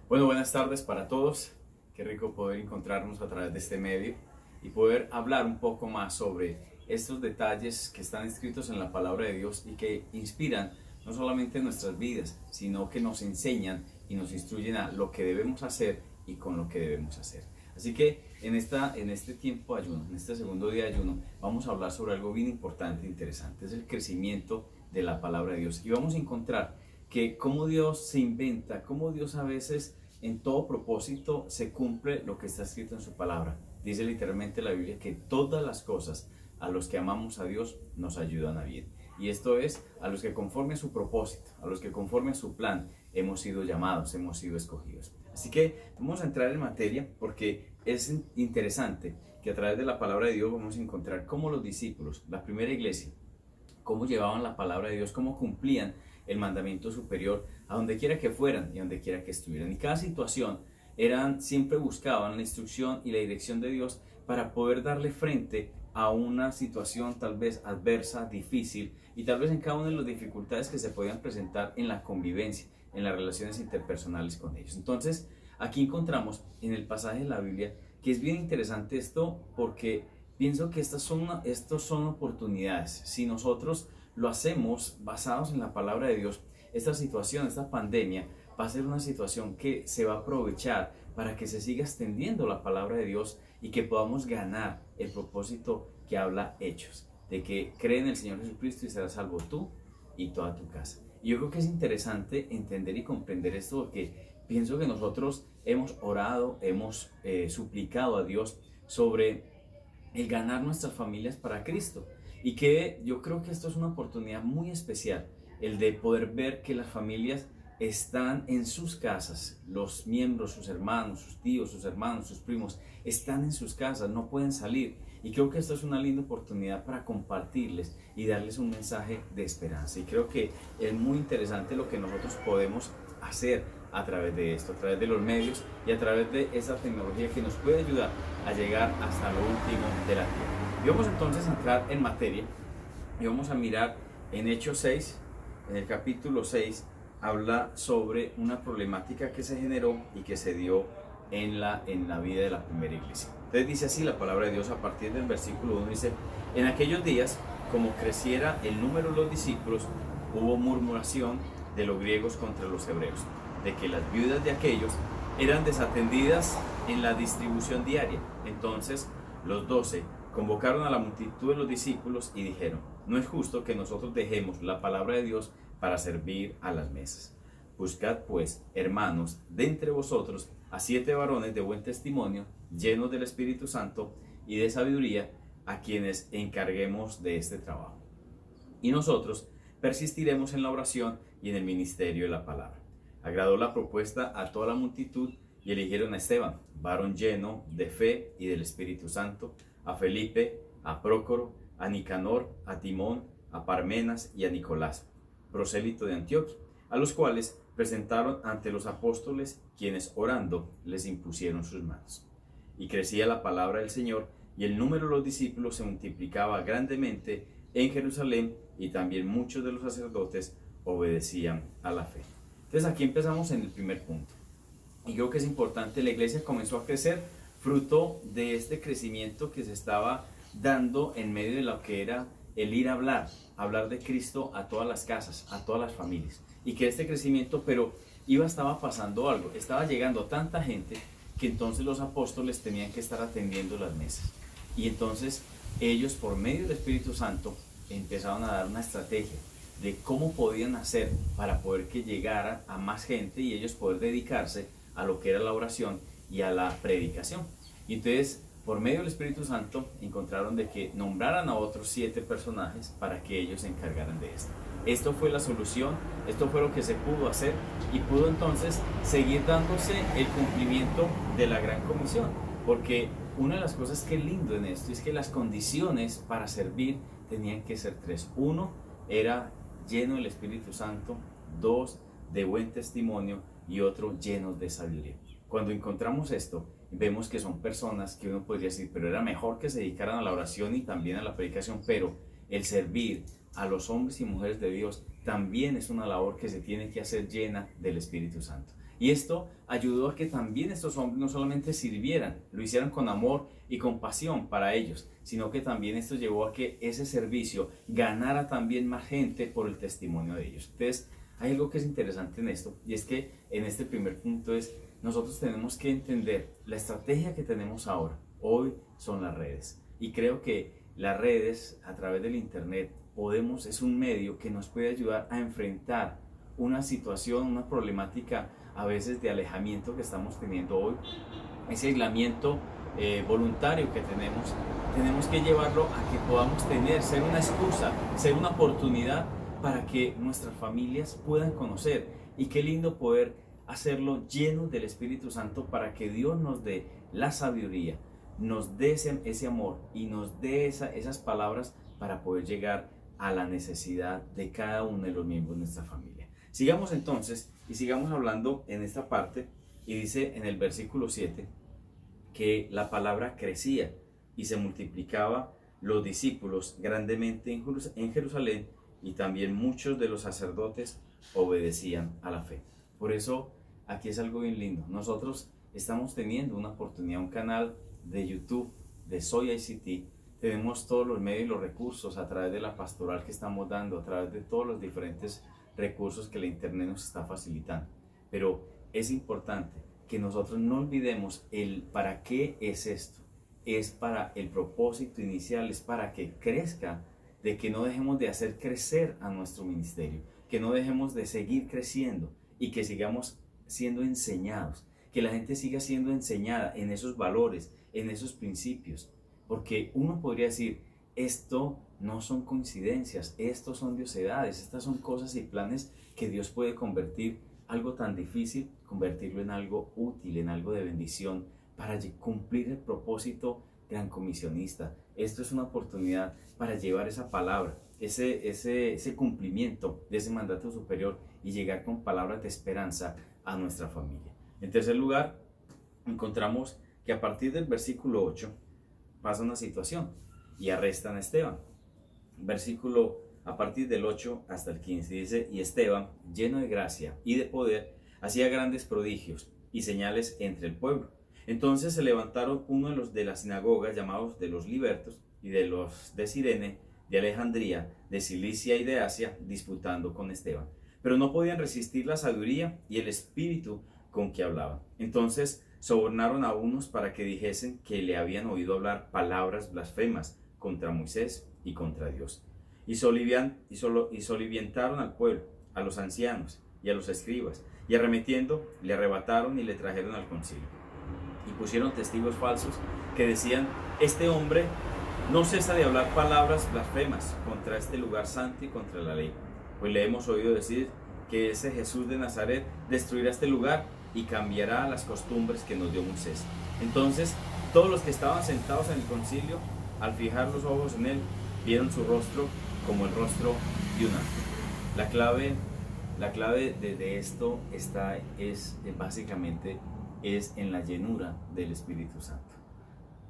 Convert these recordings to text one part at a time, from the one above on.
Bueno, buenas tardes para todos. Qué rico poder encontrarnos a través de este medio y poder hablar un poco más sobre estos detalles que están escritos en la palabra de Dios y que inspiran no solamente nuestras vidas, sino que nos enseñan y nos instruyen a lo que debemos hacer y con lo que debemos hacer. Así que en este tiempo de ayuno, en este segundo día de ayuno, vamos a hablar sobre algo bien importante e interesante. Es el crecimiento de la palabra de Dios. Y vamos a encontrar que cómo Dios se inventa, cómo Dios a veces en todo propósito se cumple lo que está escrito en su palabra. Dice literalmente la Biblia que todas las cosas a los que amamos a Dios nos ayudan a bien. Y esto es a los que conforme a su propósito, a los que conforme a su plan hemos sido llamados, hemos sido escogidos. Así que vamos a entrar en materia porque es interesante que a través de la palabra de Dios vamos a encontrar cómo los discípulos, la primera iglesia, cómo llevaban la palabra de Dios, cómo cumplían el mandamiento superior a donde quiera que fueran y a donde quiera que estuvieran. Y cada situación siempre buscaban la instrucción y la dirección de Dios para poder darle frente a una situación tal vez adversa, difícil, y tal vez en cada una de las dificultades que se podían presentar en la convivencia, en las relaciones interpersonales con ellos. Entonces, aquí encontramos en el pasaje de la Biblia que es bien interesante esto porque pienso que estos son oportunidades. Si nosotros lo hacemos basados en la palabra de Dios, esta situación, esta pandemia, va a ser una situación que se va a aprovechar para que se siga extendiendo la palabra de Dios y que podamos ganar el propósito que habla Hechos, de que cree en el Señor Jesucristo y serás salvo tú y toda tu casa. Y yo creo que es interesante entender y comprender esto porque pienso que nosotros hemos orado, hemos suplicado a Dios sobre el ganar nuestras familias para Cristo. Y que yo creo que esto es una oportunidad muy especial, el de poder ver que las familias están en sus casas, los miembros, sus hermanos, sus tíos, sus hermanos, sus primos, están en sus casas, no pueden salir. Y creo que esto es una linda oportunidad para compartirles y darles un mensaje de esperanza. Y creo que es muy interesante lo que nosotros podemos hacer a través de esto, a través de los medios y a través de esa tecnología que nos puede ayudar a llegar hasta lo último de la tierra. Y vamos entonces a entrar en materia y vamos a mirar en Hechos 6, en el capítulo 6, habla sobre una problemática que se generó y que se dio en la vida de la primera iglesia. Entonces dice así la palabra de Dios a partir del versículo 1, dice: en aquellos días, como creciera el número de los discípulos, hubo murmuración de los griegos contra los hebreos, de que las viudas de aquellos eran desatendidas en la distribución diaria. Entonces los 12 convocaron a la multitud de los discípulos y dijeron: no es justo que nosotros dejemos la palabra de Dios para servir a las mesas. Buscad pues, hermanos, de entre vosotros a 7 varones de buen testimonio, llenos del Espíritu Santo y de sabiduría, a quienes encarguemos de este trabajo. Y nosotros persistiremos en la oración y en el ministerio de la palabra. Agradó la propuesta a toda la multitud y eligieron a Esteban, varón lleno de fe y del Espíritu Santo, a Felipe, a Prócoro, a Nicanor, a Timón, a Parmenas y a Nicolás, prosélito de Antioquía, a los cuales presentaron ante los apóstoles, quienes orando les impusieron sus manos. Y crecía la palabra del Señor, y el número de los discípulos se multiplicaba grandemente en Jerusalén, y también muchos de los sacerdotes obedecían a la fe. Entonces aquí empezamos en el primer punto. Y creo que es importante, la iglesia comenzó a crecer fruto de este crecimiento que se estaba dando en medio de lo que era el ir a hablar de Cristo a todas las casas, a todas las familias. Y que este crecimiento, pero estaba pasando algo, estaba llegando tanta gente que entonces los apóstoles tenían que estar atendiendo las mesas. Y entonces ellos, por medio del Espíritu Santo, empezaron a dar una estrategia de cómo podían hacer para poder que llegara a más gente y ellos poder dedicarse a lo que era la oración y a la predicación. Y entonces, por medio del Espíritu Santo, encontraron de que nombraran a otros 7 personajes para que ellos se encargaran de esto. Esto fue la solución, esto fue lo que se pudo hacer y pudo entonces seguir dándose el cumplimiento de la gran comisión. Porque una de las cosas que es lindo en esto es que las condiciones para servir tenían que ser 3. 1, era lleno del Espíritu Santo. 2, de buen testimonio. Y otro, llenos de sabiduría. Cuando encontramos esto, vemos que son personas que uno podría decir, pero era mejor que se dedicaran a la oración y también a la predicación, pero el servir a los hombres y mujeres de Dios también es una labor que se tiene que hacer llena del Espíritu Santo. Y esto ayudó a que también estos hombres no solamente sirvieran, lo hicieran con amor y compasión para ellos, sino que también esto llevó a que ese servicio ganara también más gente por el testimonio de ellos. Entonces, hay algo que es interesante en esto, y es que en este primer punto es, nosotros tenemos que entender la estrategia que tenemos ahora. Hoy son las redes. Y creo que las redes, a través del internet, es un medio que nos puede ayudar a enfrentar una situación, una problemática a veces de alejamiento que estamos teniendo hoy, ese aislamiento voluntario que tenemos que llevarlo a que podamos ser una excusa, ser una oportunidad para que nuestras familias puedan conocer. Y qué lindo poder hacerlo lleno del Espíritu Santo para que Dios nos dé la sabiduría, nos dé ese amor y nos dé esas palabras para poder llegar a la necesidad de cada uno de los miembros de nuestra familia. Sigamos entonces y sigamos hablando en esta parte, y dice en el versículo 7 que la palabra crecía y se multiplicaba los discípulos grandemente en Jerusalén, y también muchos de los sacerdotes obedecían a la fe. Por eso aquí es algo bien lindo. Nosotros estamos teniendo una oportunidad, un canal de YouTube de Soy ICT. Tenemos todos los medios y los recursos a través de la pastoral que estamos dando, a través de todos los diferentes recursos que la internet nos está facilitando. Pero es importante que nosotros no olvidemos el para qué es esto. Es para el propósito inicial, es para que crezca, de que no dejemos de hacer crecer a nuestro ministerio, que no dejemos de seguir creciendo y que sigamos siendo enseñados, que la gente siga siendo enseñada en esos valores, en esos principios. Porque uno podría decir, esto no son coincidencias, estos son diosedades, estas son cosas y planes que Dios puede convertir algo tan difícil, convertirlo en algo útil, en algo de bendición, para cumplir el propósito gran comisionista. Esto es una oportunidad para llevar esa palabra, ese cumplimiento de ese mandato superior, y llegar con palabras de esperanza a nuestra familia. En tercer lugar, encontramos que a partir del versículo 8 pasa una situación y arrestan a Esteban. A partir del 8 hasta el 15 dice: y Esteban, lleno de gracia y de poder, hacía grandes prodigios y señales entre el pueblo. Entonces se levantaron uno de los de la sinagoga, llamados de los libertos, y de los de Cirene, de Alejandría, de Cilicia y de Asia, disputando con Esteban. Pero no podían resistir la sabiduría y el espíritu con que hablaban. Entonces sobornaron a unos para que dijesen que le habían oído hablar palabras blasfemas contra Moisés y contra Dios. Y soliviantaron al pueblo, a los ancianos y a los escribas, y arremetiendo, le arrebataron y le trajeron al concilio. Y pusieron testigos falsos que decían: este hombre no cesa de hablar palabras blasfemas contra este lugar santo y contra la ley. Pues le hemos oído decir que ese Jesús de Nazaret destruirá este lugar y cambiará las costumbres que nos dio Moisés. Entonces todos los que estaban sentados en el concilio, al fijar los ojos en él, vieron su rostro como el rostro de un ángel. La clave de esto básicamente es en la llenura del Espíritu Santo.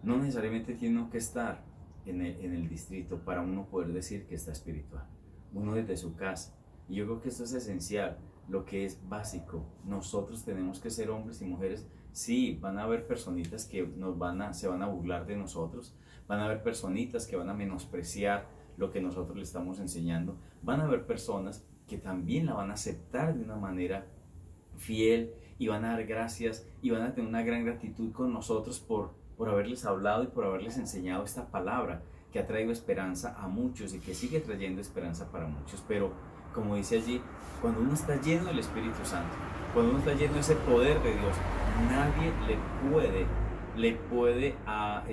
No necesariamente tiene uno que estar en el distrito para uno poder decir que está espiritual. Uno desde su casa. Y yo creo que esto es esencial, lo que es básico. Nosotros tenemos que ser hombres y mujeres. Sí, van a haber personitas que se van a burlar de nosotros. Van a haber personitas que van a menospreciar lo que nosotros le estamos enseñando. Van a haber personas que también la van a aceptar de una manera fiel, y van a dar gracias y van a tener una gran gratitud con nosotros por haberles hablado y por haberles enseñado esta palabra que ha traído esperanza a muchos y que sigue trayendo esperanza para muchos. Pero como dice allí, cuando uno está lleno del Espíritu Santo, cuando uno está lleno de ese poder de Dios, nadie le puede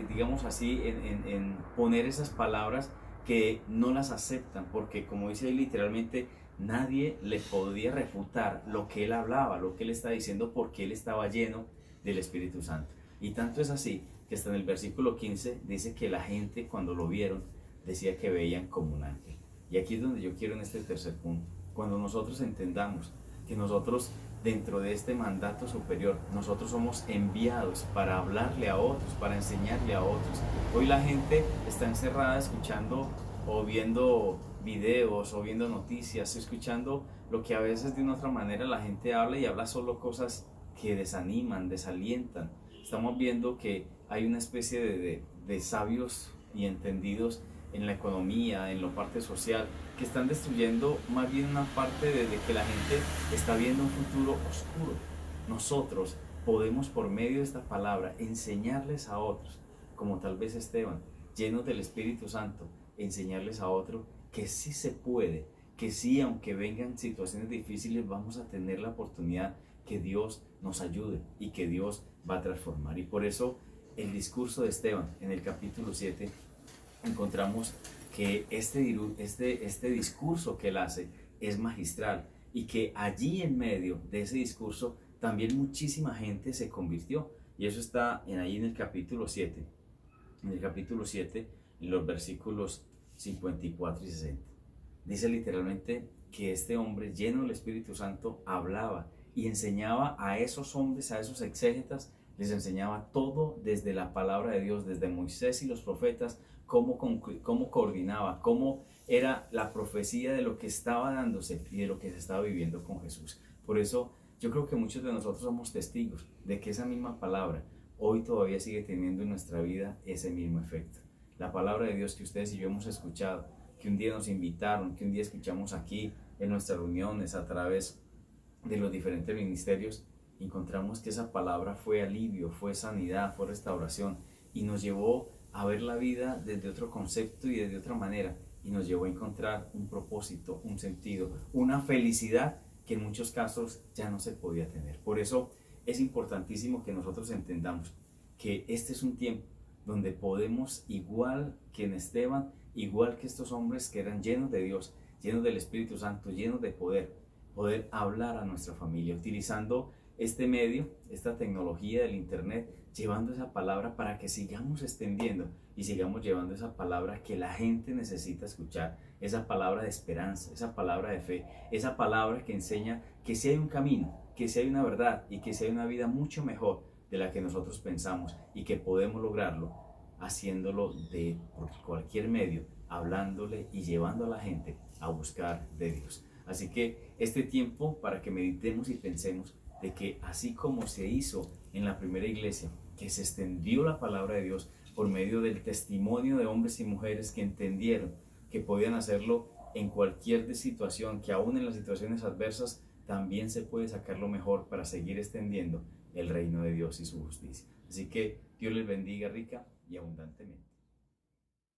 digamos así, en poner esas palabras que no las aceptan, porque como dice ahí literalmente, nadie le podía refutar lo que él hablaba, lo que él está diciendo, porque él estaba lleno del Espíritu Santo. Y tanto es así que hasta en el versículo 15 dice que la gente, cuando lo vieron, decía que veían como un ángel. Y aquí es donde yo quiero en este tercer punto. Cuando nosotros entendamos que nosotros, dentro de este mandato superior, nosotros somos enviados para hablarle a otros, para enseñarle a otros. Hoy la gente está encerrada escuchando o viendo videos o viendo noticias, escuchando lo que a veces de una otra manera la gente habla y habla solo cosas que desaniman, desalientan. Estamos viendo que hay una especie de sabios y entendidos en la economía, en la parte social, que están destruyendo más bien una parte de que la gente está viendo un futuro oscuro. Nosotros podemos por medio de esta palabra enseñarles a otros, como tal vez Esteban, llenos del Espíritu Santo, enseñarles a otros que sí se puede, que sí, aunque vengan situaciones difíciles, vamos a tener la oportunidad que Dios nos ayude y que Dios va a transformar. Y por eso el discurso de Esteban en el capítulo 7 encontramos que este discurso que él hace es magistral y que allí en medio de ese discurso también muchísima gente se convirtió. Y eso está ahí en el capítulo 7. En el capítulo 7, en los versículos 54 y 60. Dice literalmente que este hombre lleno del Espíritu Santo hablaba y enseñaba a esos hombres, a esos exégetas, les enseñaba todo desde la palabra de Dios, desde Moisés y los profetas, cómo coordinaba, cómo era la profecía de lo que estaba dándose y de lo que se estaba viviendo con Jesús. Por eso yo creo que muchos de nosotros somos testigos de que esa misma palabra hoy todavía sigue teniendo en nuestra vida ese mismo efecto. La palabra de Dios que ustedes y yo hemos escuchado, que un día nos invitaron, que un día escuchamos aquí en nuestras reuniones a través de los diferentes ministerios, encontramos que esa palabra fue alivio, fue sanidad, fue restauración y nos llevó a ver la vida desde otro concepto y desde otra manera y nos llevó a encontrar un propósito, un sentido, una felicidad que en muchos casos ya no se podía tener. Por eso es importantísimo que nosotros entendamos que este es un tiempo donde podemos, igual que en Esteban, igual que estos hombres que eran llenos de Dios, llenos del Espíritu Santo, llenos de poder hablar a nuestra familia, utilizando este medio, esta tecnología del internet, llevando esa palabra para que sigamos extendiendo y sigamos llevando esa palabra que la gente necesita escuchar, esa palabra de esperanza, esa palabra de fe, esa palabra que enseña que si hay un camino, que si hay una verdad y que si hay una vida mucho mejor de la que nosotros pensamos y que podemos lograrlo haciéndolo por cualquier medio, hablándole y llevando a la gente a buscar de Dios. Así que este tiempo para que meditemos y pensemos de que así como se hizo en la primera iglesia, que se extendió la palabra de Dios por medio del testimonio de hombres y mujeres que entendieron que podían hacerlo en cualquier situación, que aún en las situaciones adversas también se puede sacar lo mejor para seguir extendiendo el reino de Dios y su justicia. Así que Dios les bendiga rica y abundantemente.